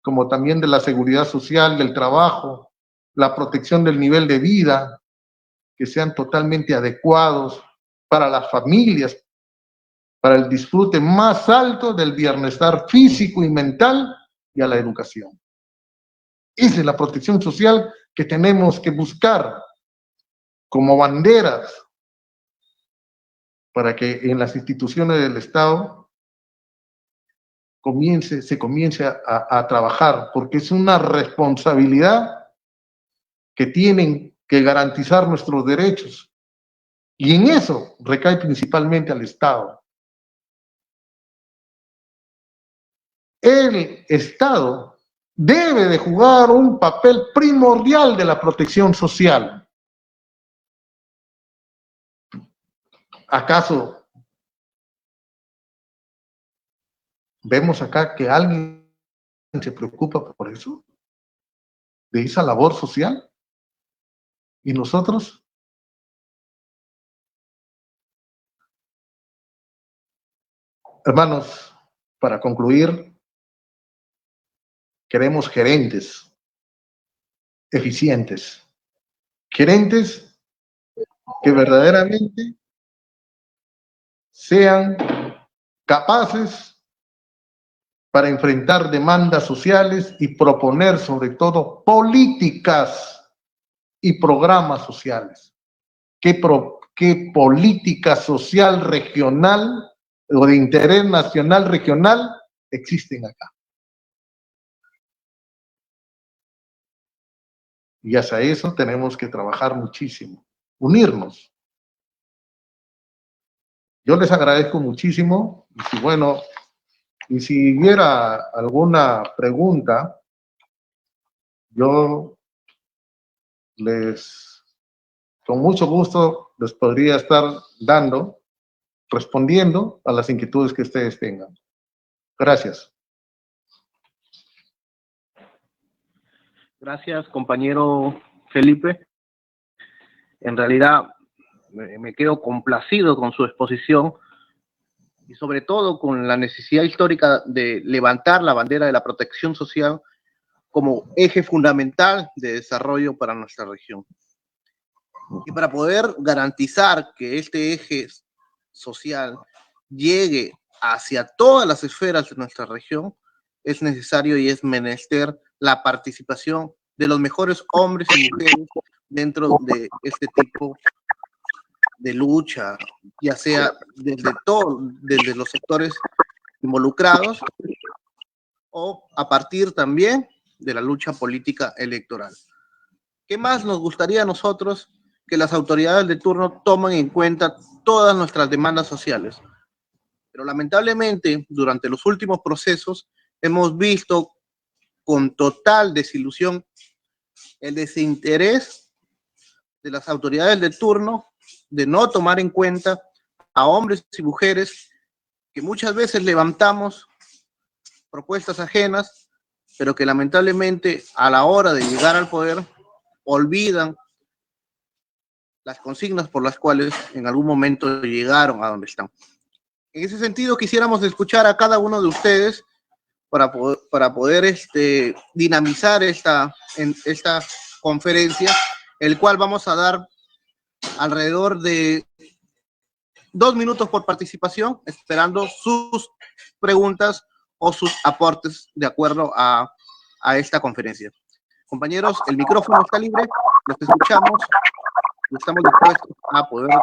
como también de la seguridad social, del trabajo, la protección del nivel de vida, que sean totalmente adecuados para las familias, para el disfrute más alto del bienestar físico y mental y a la educación. Esa es la protección social que tenemos que buscar como banderas para que en las instituciones del Estado se comience a trabajar, porque es una responsabilidad que tienen que garantizar nuestros derechos. Y en eso recae principalmente al Estado. El Estado debe de jugar un papel primordial de la protección social. ¿Acaso vemos acá que alguien se preocupa por eso? ¿De esa labor social? ¿Y nosotros? Hermanos, para concluir, queremos gerentes eficientes, gerentes que verdaderamente sean capaces para enfrentar demandas sociales y proponer sobre todo políticas y programas sociales. ¿Qué política social regional o de interés nacional regional existen acá? Y hacia eso tenemos que trabajar muchísimo, unirnos. Yo les agradezco muchísimo y bueno, y si hubiera alguna pregunta, yo con mucho gusto les podría estar respondiendo a las inquietudes que ustedes tengan. Gracias. Gracias, compañero Felipe. En realidad me quedo complacido con su exposición y sobre todo con la necesidad histórica de levantar la bandera de la protección social como eje fundamental de desarrollo para nuestra región. Y para poder garantizar que este eje social llegue hacia todas las esferas de nuestra región, es necesario y es menester la participación de los mejores hombres y mujeres dentro de este tipo de lucha, ya sea desde los sectores involucrados o a partir también de la lucha política electoral. ¿Qué más nos gustaría a nosotros que las autoridades de turno tomen en cuenta todas nuestras demandas sociales? Pero lamentablemente, durante los últimos procesos, hemos visto con total desilusión el desinterés de las autoridades de turno de no tomar en cuenta a hombres y mujeres que muchas veces levantamos propuestas ajenas, pero que lamentablemente a la hora de llegar al poder olvidan las consignas por las cuales en algún momento llegaron a donde están. En ese sentido, quisiéramos escuchar a cada uno de ustedes para poder dinamizar esta conferencia, el cual vamos a dar alrededor de 2 minutos por participación, esperando sus preguntas o sus aportes de acuerdo a esta conferencia. Compañeros, el micrófono está libre, los escuchamos y estamos dispuestos a poder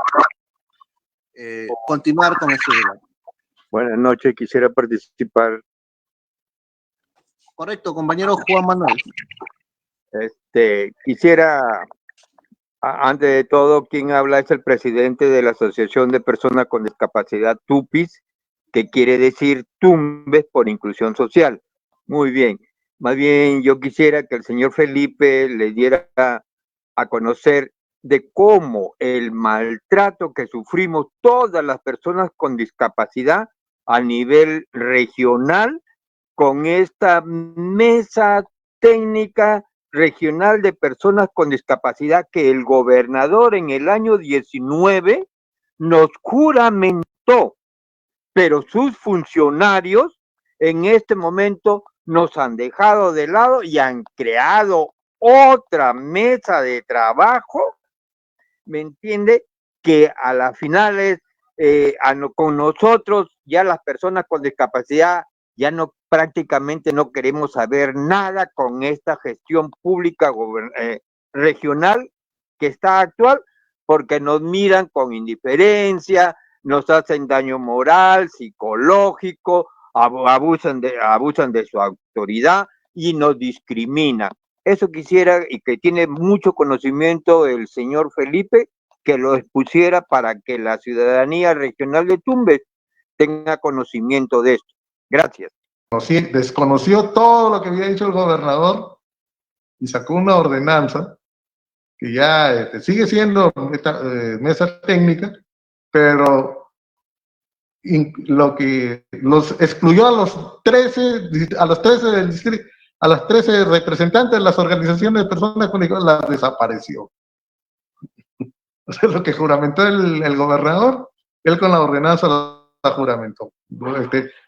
continuar con este debate. Buenas noches, quisiera participar. Correcto, compañero Juan Manuel. Quisiera, antes de todo, quien habla es el presidente de la Asociación de Personas con Discapacidad, TUPIS, que quiere decir Tumbes por Inclusión Social. Muy bien. Más bien, yo quisiera que el señor Felipe le diera a conocer de cómo el maltrato que sufrimos todas las personas con discapacidad a nivel regional con esta mesa técnica regional de personas con discapacidad que el gobernador en el año 19 nos juramentó, pero sus funcionarios en este momento nos han dejado de lado y han creado otra mesa de trabajo, ¿me entiende? Que a las finales, con nosotros, ya las personas con discapacidad, ya no, prácticamente no queremos saber nada con esta gestión pública regional que está actual, porque nos miran con indiferencia, nos hacen daño moral, psicológico, abusan de su autoridad y nos discriminan. Eso quisiera, y que tiene mucho conocimiento el señor Felipe, que lo expusiera para que la ciudadanía regional de Tumbes tenga conocimiento de esto. Gracias. Desconoció todo lo que había dicho el gobernador y sacó una ordenanza que ya sigue siendo mesa técnica, pero lo que los excluyó a los 13 del distrito, a las 13 representantes de las organizaciones de personas con discapacidad, las desapareció. O sea, lo que juramentó el gobernador, él con la ordenanza la juramentó.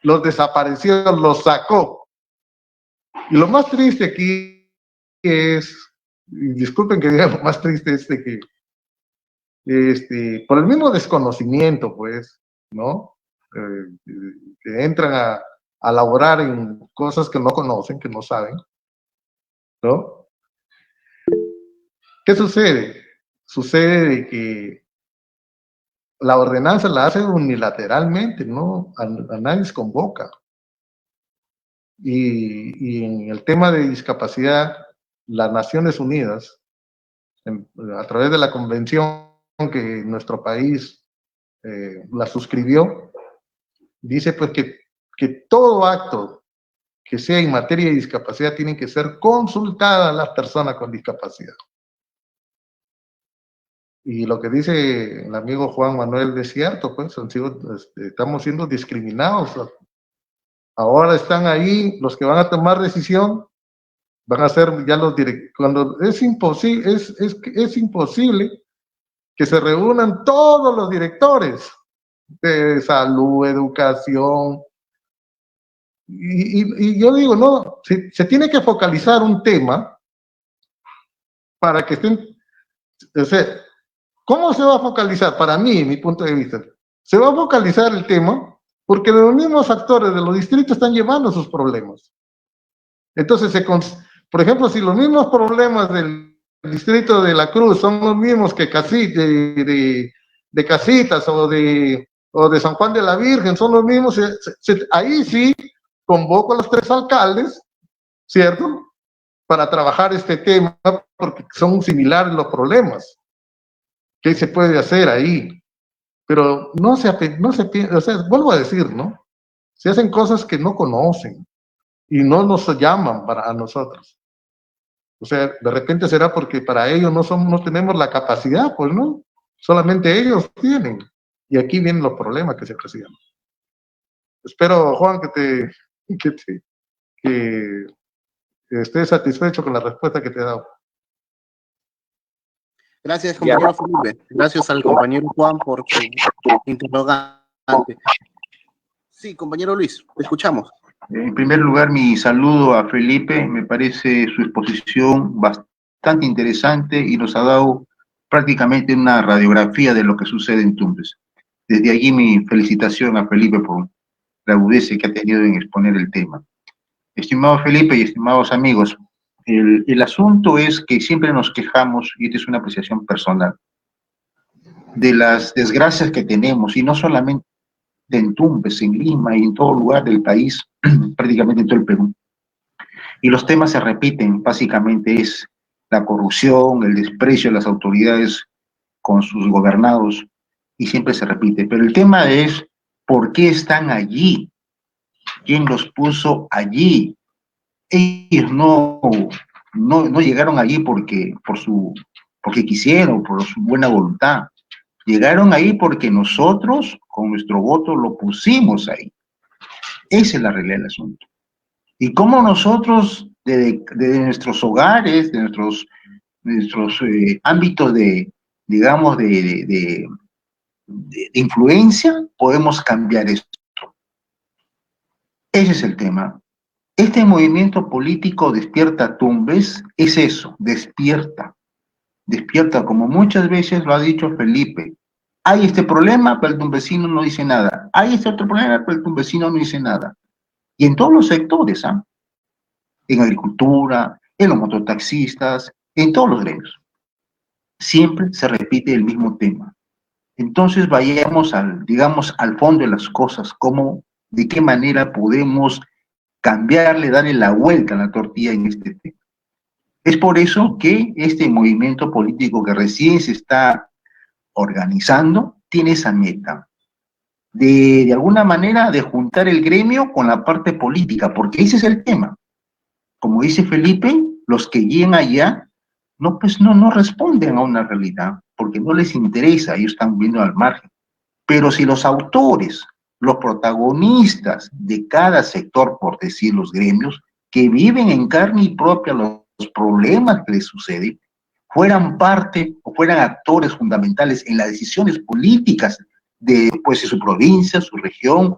Los desapareció, los sacó. Y lo más triste aquí es, y disculpen que diga lo más triste, es de que por el mismo desconocimiento, pues, ¿no? Que entran a laborar en cosas que no conocen, que no saben, ¿no? ¿Qué sucede? Sucede de que la ordenanza la hace unilateralmente, ¿no? A nadie les convoca. Y en el tema de discapacidad, las Naciones Unidas, a través de la convención que nuestro país la suscribió, dice pues que todo acto que sea en materia de discapacidad tiene que ser consultada a las personas con discapacidad. Y lo que dice el amigo Juan Manuel es cierto, pues estamos siendo discriminados. Ahora están ahí los que van a tomar decisión, van a ser ya los directores. Cuando es imposible que se reúnan todos los directores de salud, educación. Y yo digo, no, se tiene que focalizar un tema para que estén, o sea, ¿cómo se va a focalizar? Para mí, mi punto de vista, se va a focalizar el tema porque los mismos actores de los distritos están llevando sus problemas. Entonces, por ejemplo, si los mismos problemas del distrito de La Cruz son los mismos que de Casitas o de San Juan de la Virgen, son los mismos, ahí sí convoco a los 3 alcaldes, ¿cierto? Para trabajar este tema, porque son similares los problemas. ¿Qué se puede hacer ahí? Pero no se o sea, vuelvo a decir, ¿no? Se hacen cosas que no conocen y no nos llaman a nosotros. O sea, de repente será porque para ellos no tenemos la capacidad, pues, ¿no? Solamente ellos tienen. Y aquí vienen los problemas que se presentan. Espero, Juan, que estés satisfecho con la respuesta que te he dado. Gracias, compañero Felipe. Gracias al compañero Juan por su interrogante. Sí, compañero Luis, te escuchamos. En primer lugar, mi saludo a Felipe. Me parece su exposición bastante interesante y nos ha dado prácticamente una radiografía de lo que sucede en Tumbes. Desde allí mi felicitación a Felipe por la agudeza que ha tenido en exponer el tema. Estimado Felipe y estimados amigos, el asunto es que siempre nos quejamos, y esta es una apreciación personal, de las desgracias que tenemos, y no solamente en Tumbes, en Lima y en todo lugar del país, prácticamente en todo el Perú. Y los temas se repiten, básicamente es la corrupción, el desprecio de las autoridades con sus gobernados, y siempre se repite. Pero el tema es, ¿por qué están allí? ¿Quién los puso allí? Ellos no llegaron allí porque quisieron, por su buena voluntad. Llegaron ahí porque nosotros, con nuestro voto, lo pusimos ahí. Esa es la realidad del asunto. Y cómo nosotros, de nuestros hogares, de nuestros ámbitos de influencia, podemos cambiar esto. Ese es el tema. Este movimiento político Despierta Tumbes es eso, despierta, como muchas veces lo ha dicho Felipe. Hay este problema, pero el tumbesino no dice nada. Hay este otro problema, pero el tumbesino no dice nada. Y en todos los sectores, ¿ah? En agricultura, en los mototaxistas, en todos los gremios. Siempre se repite el mismo tema. Entonces vayamos digamos, al fondo de las cosas, de qué manera podemos cambiarle, darle la vuelta a la tortilla en este tema. Es por eso que este movimiento político que recién se está organizando tiene esa meta, de alguna manera de juntar el gremio con la parte política, porque ese es el tema. Como dice Felipe, los que llegan allá no responden a una realidad, porque no les interesa, ellos están viendo al margen. Pero si los autores, los protagonistas de cada sector, por decir los gremios, que viven en carne y propia los problemas que les suceden, fueran parte o fueran actores fundamentales en las decisiones políticas de su provincia, su región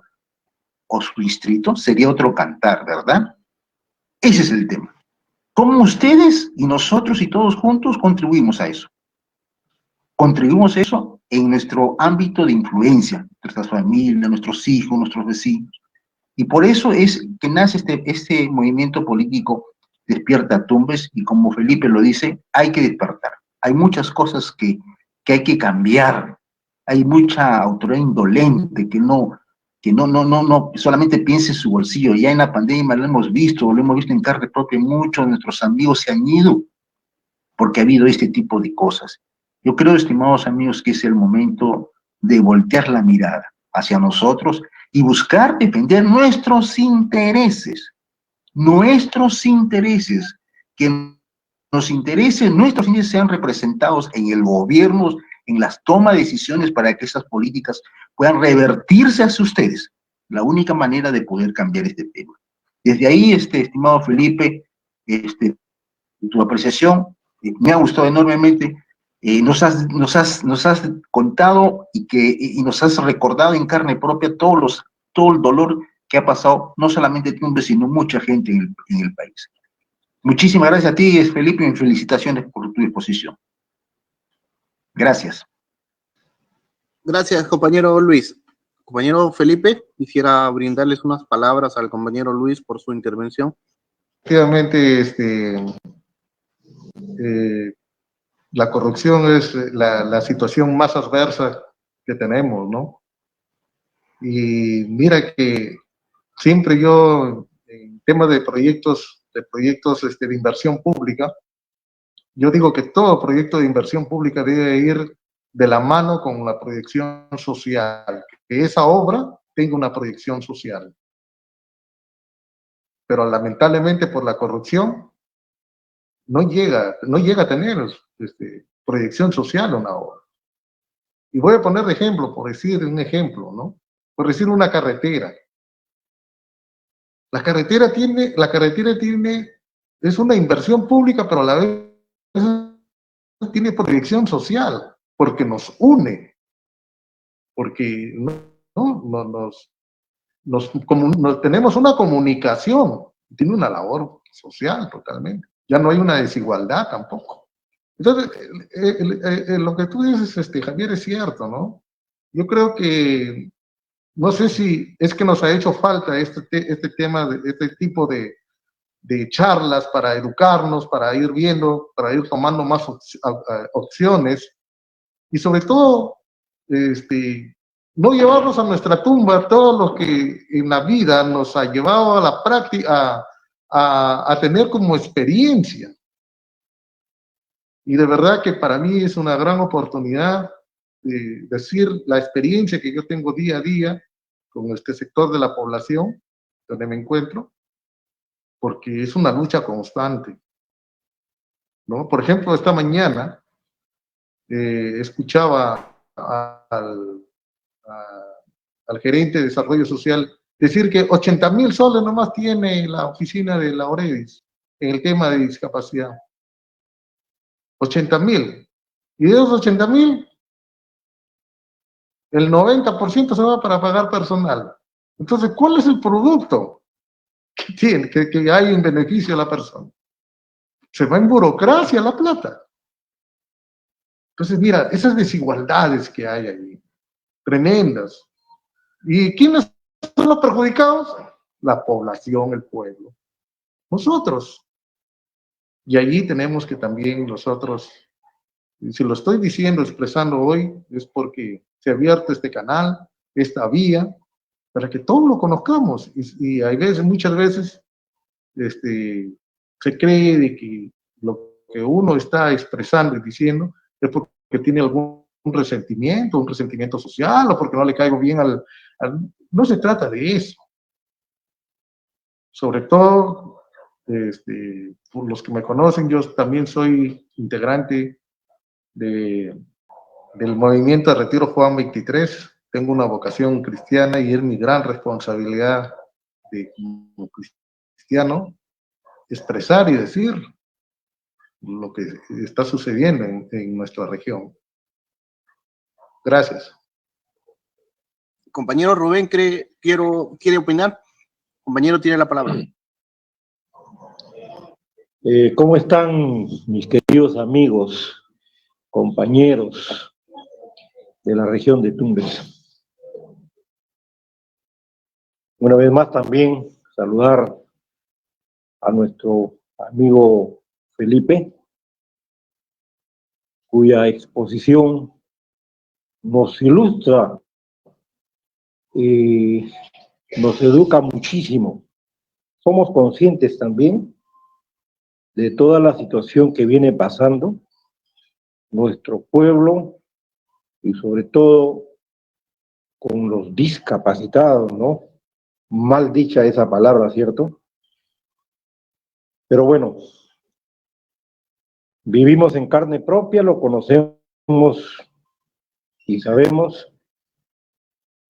o su distrito, sería otro cantar, ¿verdad? Ese es el tema. ¿Cómo ustedes y nosotros y todos juntos contribuimos a eso? Contribuimos a eso en nuestro ámbito de influencia, nuestras familias, nuestros hijos, nuestros vecinos. Y por eso es que nace este movimiento político Despierta Tumbes, y como Felipe lo dice, hay que despertar. Hay muchas cosas que hay que cambiar. Hay mucha autoridad indolente que no solamente piensa en su bolsillo. Ya en la pandemia lo hemos visto en carne propia, muchos de nuestros amigos se han ido porque ha habido este tipo de cosas. Yo creo, estimados amigos, que es el momento de voltear la mirada hacia nosotros y buscar defender nuestros intereses, que nuestros intereses sean representados en el gobierno, en las tomas de decisiones para que esas políticas puedan revertirse hacia ustedes. La única manera de poder cambiar este tema. Desde ahí, estimado Felipe, tu apreciación, me ha gustado enormemente. Nos has contado y nos has recordado en carne propia todo el dolor que ha pasado, no solamente Tumbes, sino mucha gente en el país. Muchísimas gracias a ti, Felipe, y felicitaciones por tu disposición. Gracias. Gracias, compañero Luis. Compañero Felipe, quisiera brindarles unas palabras al compañero Luis por su intervención. Efectivamente, la corrupción es la situación más adversa que tenemos, ¿no? Y mira que siempre yo, en temas de proyectos de inversión pública, yo digo que todo proyecto de inversión pública debe ir de la mano con la proyección social, que esa obra tenga una proyección social. Pero lamentablemente por la corrupción no llega a tener proyección social una obra. Y voy a poner de ejemplo, por decir un ejemplo, ¿no? Por decir una carretera. La carretera es una inversión pública, pero a la vez tiene proyección social, porque nos une, porque tenemos una comunicación, tiene una labor social totalmente. Ya no hay una desigualdad tampoco. Entonces, lo que tú dices, Javier, es cierto, ¿no? Yo creo que, no sé si es que nos ha hecho falta este tipo de charlas para educarnos, para ir viendo, para ir tomando más opciones, y sobre todo, no llevarnos a nuestra tumba todo lo que en la vida nos ha llevado a la práctica, a tener como experiencia. Y de verdad que para mí es una gran oportunidad de decir la experiencia que yo tengo día a día con este sector de la población donde me encuentro, porque es una lucha constante, ¿no? Por ejemplo, esta mañana escuchaba al gerente de desarrollo social decir que 80.000 soles nomás tiene la oficina de la Orevis en el tema de discapacidad. 80.000. Y de esos 80.000, el 90% se va para pagar personal. Entonces, ¿cuál es el producto tiene, que hay en beneficio de la persona. Se va en burocracia la plata. Entonces, mira, esas desigualdades que hay ahí, tremendas. ¿Y quiénes son los perjudicados? La población, el pueblo. Nosotros. Y allí tenemos que también nosotros, y si lo estoy diciendo, expresando hoy, es porque se ha abierto este canal, esta vía, para que todos lo conozcamos. Y hay veces, muchas veces, se cree de que lo que uno está expresando y diciendo es porque tiene algún resentimiento, un resentimiento social, o porque no le caigo bien no se trata de eso. Sobre todo, por los que me conocen, yo también soy integrante del movimiento de Retiro Juan 23. Tengo una vocación cristiana y es mi gran responsabilidad como cristiano expresar y decir lo que está sucediendo en nuestra región. Gracias. Compañero Rubén, ¿quiere opinar? Compañero, tiene la palabra. ¿Cómo están mis queridos amigos, compañeros de la región de Tumbes? Una vez más también saludar a nuestro amigo Felipe, cuya exposición nos ilustra y nos educa muchísimo. Somos conscientes también de toda la situación que viene pasando nuestro pueblo y sobre todo con los discapacitados, ¿no? Mal dicha esa palabra, ¿cierto? Pero bueno, vivimos en carne propia, lo conocemos y sabemos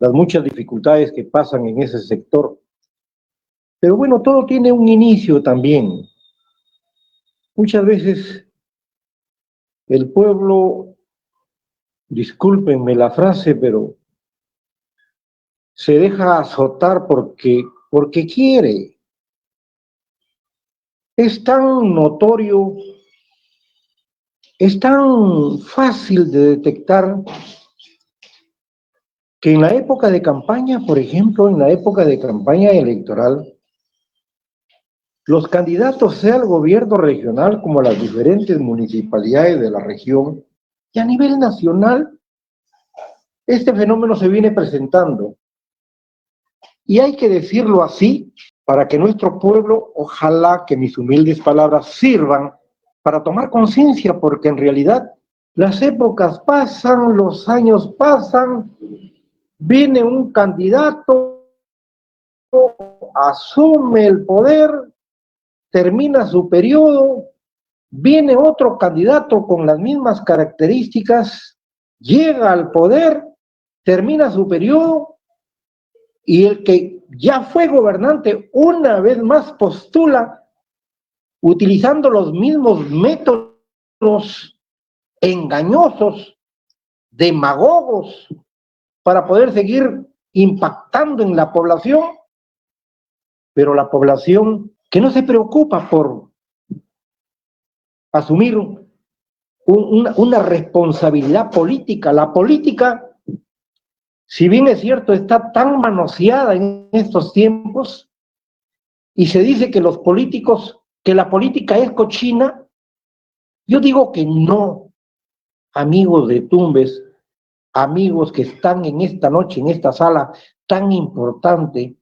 las muchas dificultades que pasan en ese sector. Pero bueno, todo tiene un inicio también. Muchas veces el pueblo, discúlpenme la frase, pero se deja azotar porque quiere. Es tan notorio, es tan fácil de detectar que en la época de campaña, por ejemplo, en la época de campaña electoral, los candidatos, sea el gobierno regional como las diferentes municipalidades de la región, y a nivel nacional, este fenómeno se viene presentando. Y hay que decirlo así, para que nuestro pueblo, ojalá que mis humildes palabras sirvan para tomar conciencia, porque en realidad las épocas pasan, los años pasan, viene un candidato, asume el poder, termina su periodo, viene otro candidato con las mismas características, llega al poder, termina su periodo, y el que ya fue gobernante una vez más postula utilizando los mismos métodos engañosos, demagogos, para poder seguir impactando en la población, pero la población que no se preocupa por asumir una responsabilidad política. La política, si bien es cierto, está tan manoseada en estos tiempos, y se dice que los políticos, que la política es cochina, yo digo que no, amigos de Tumbes, amigos que están en esta noche, en esta sala tan importante.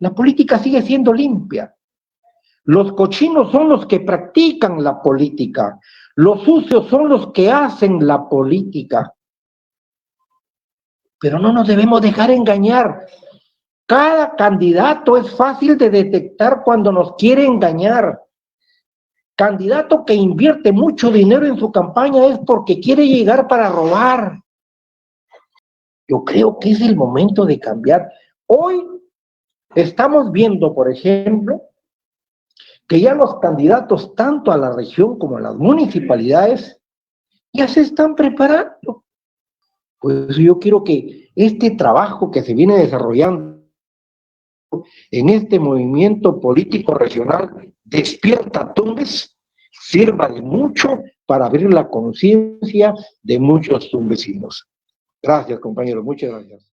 La política sigue siendo limpia. Los cochinos son los que practican la política. Los sucios son los que hacen la política. Pero no nos debemos dejar engañar. Cada candidato es fácil de detectar cuando nos quiere engañar. Candidato que invierte mucho dinero en su campaña es porque quiere llegar para robar. Yo creo que es el momento de cambiar. Hoy estamos viendo, por ejemplo, que ya los candidatos, tanto a la región como a las municipalidades, ya se están preparando. Pues yo quiero que este trabajo que se viene desarrollando en este movimiento político regional Despierta Tumbes sirva de mucho para abrir la conciencia de muchos tumbesinos. Gracias, compañeros, muchas gracias.